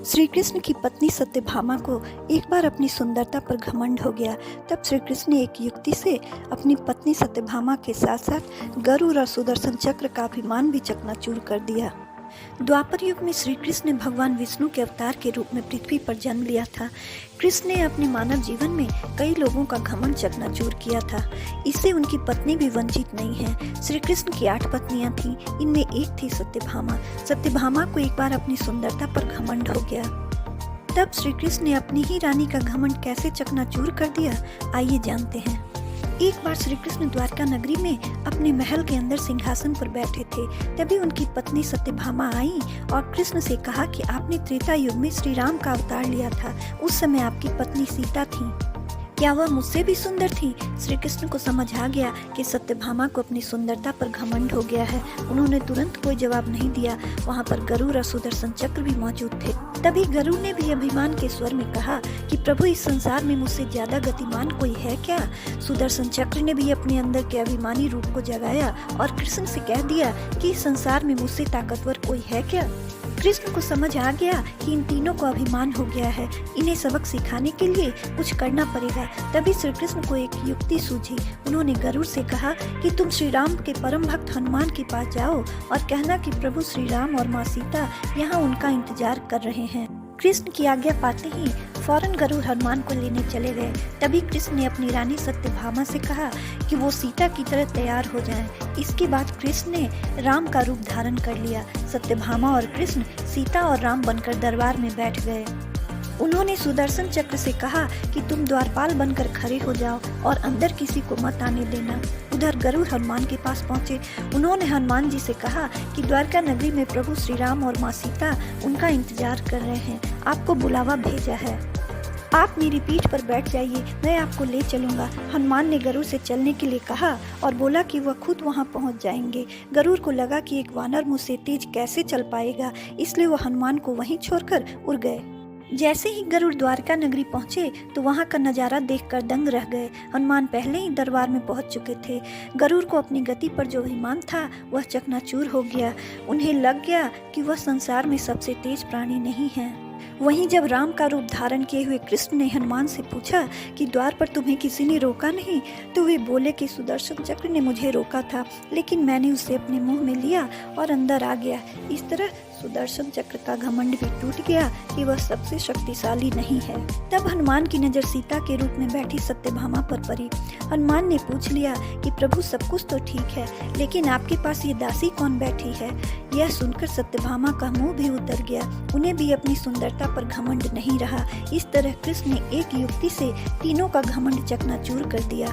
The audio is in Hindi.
श्री कृष्ण की पत्नी सत्यभामा को एक बार अपनी सुंदरता पर घमंड हो गया। तब श्री कृष्ण ने एक युक्ति से अपनी पत्नी सत्यभामा के साथ साथ गरुड़ और सुदर्शन चक्र का अभिमान भी चकनाचूर कर दिया। द्वापर युग में श्री कृष्ण ने भगवान विष्णु के अवतार के रूप में पृथ्वी पर जन्म लिया था। कृष्ण ने अपने मानव जीवन में कई लोगों का घमंड चकनाचूर किया था। इससे उनकी पत्नी भी वंचित नहीं है। श्री कृष्ण की 8 पत्नियां थीं, इनमें एक थी सत्यभामा। सत्यभामा को एक बार अपनी सुंदरता पर घमंड हो गया। तब श्री कृष्ण ने अपनी ही रानी का घमंड कैसे चकनाचूर कर दिया, आइए जानते हैं। एक बार श्री कृष्ण द्वारका नगरी में अपने महल के अंदर सिंहासन पर बैठे थे। तभी उनकी पत्नी सत्यभामा आई और कृष्ण से कहा कि आपने त्रेता युग में श्री राम का अवतार लिया था। उस समय आपकी पत्नी सीता थी, क्या वह मुझसे भी सुंदर थी? श्री कृष्ण को समझ आ गया कि सत्यभामा को अपनी सुंदरता पर घमंड हो गया है। उन्होंने तुरंत कोई जवाब नहीं दिया। वहाँ पर गरुड़ और सुदर्शन चक्र भी मौजूद थे। तभी गरुड़ ने भी अभिमान के स्वर में कहा कि प्रभु, इस संसार में मुझसे ज्यादा गतिमान कोई है क्या? सुदर्शन चक्र ने भी अपने अंदर के अभिमानी रूप को जगाया और कृष्ण से कह दिया कि इस संसार में मुझसे ताकतवर कोई है क्या? कृष्ण को समझ आ गया कि इन तीनों को अभिमान हो गया है। इन्हें सबक सिखाने के लिए कुछ करना पड़ेगा। तभी श्री कृष्ण को एक युक्ति सूझी। उन्होंने गरुड़ से कहा कि तुम श्री राम के परम भक्त हनुमान के पास जाओ और कहना कि प्रभु श्री राम और माँ सीता यहाँ उनका इंतजार कर रहे हैं। कृष्ण की आज्ञा पाते ही फौरन गरुड़ हनुमान को लेने चले गए। तभी कृष्ण ने अपनी रानी सत्यभामा से कहा कि वो सीता की तरह तैयार हो जाएं। इसके बाद कृष्ण ने राम का रूप धारण कर लिया। सत्यभामा और कृष्ण सीता और राम बनकर दरबार में बैठ गए। उन्होंने सुदर्शन चक्र से कहा कि तुम द्वारपाल बनकर खड़े हो जाओ और अंदर किसी को मत आने देना। उधर गरुड़ हनुमान के पास पहुंचे। उन्होंने हनुमान जी से कहा कि द्वारका नगरी में प्रभु श्री राम और माँ सीता उनका इंतजार कर रहे हैं। आपको बुलावा भेजा है, आप मेरी पीठ पर बैठ जाइए, मैं आपको ले चलूंगा। हनुमान ने गरुड़ से चलने के लिए कहा और बोला कि वह खुद वहां पहुंच जाएंगे। गरुड़ को लगा कि एक वानर मुझसे तेज कैसे चल पाएगा, इसलिए वह हनुमान को वहीं छोड़कर उड़ गए। जैसे ही गरुड़ द्वारका नगरी पहुंचे तो वहां का नजारा देखकर दंग रह गए। हनुमान पहले ही दरबार में पहुंच चुके थे। गरुड़ को अपनी गति पर जो अभिमान था वह चकनाचूर हो गया। उन्हें लग गया कि वह संसार में सबसे तेज प्राणी नहीं है। वहीं जब राम का रूप धारण किए हुए कृष्ण ने हनुमान से पूछा कि द्वार पर तुम्हें किसी ने रोका नहीं, तो वे बोले कि सुदर्शन चक्र ने मुझे रोका था, लेकिन मैंने उसे अपने मुंह में लिया और अंदर आ गया। इस तरह सुदर्शन चक्र का घमंड भी टूट गया कि वह सबसे शक्तिशाली नहीं है। तब हनुमान की नजर सीता के रूप में बैठी सत्यभामा पर पड़ी। हनुमान ने पूछ लिया कि प्रभु, सब कुछ तो ठीक है, लेकिन आपके पास ये दासी कौन बैठी है? यह सुनकर सत्यभामा का मुंह भी उतर गया। उन्हें भी अपनी सुंदरता पर घमंड नहीं रहा। इस तरह कृष्ण ने एक युक्ति से तीनों का घमंड चकनाचूर कर दिया।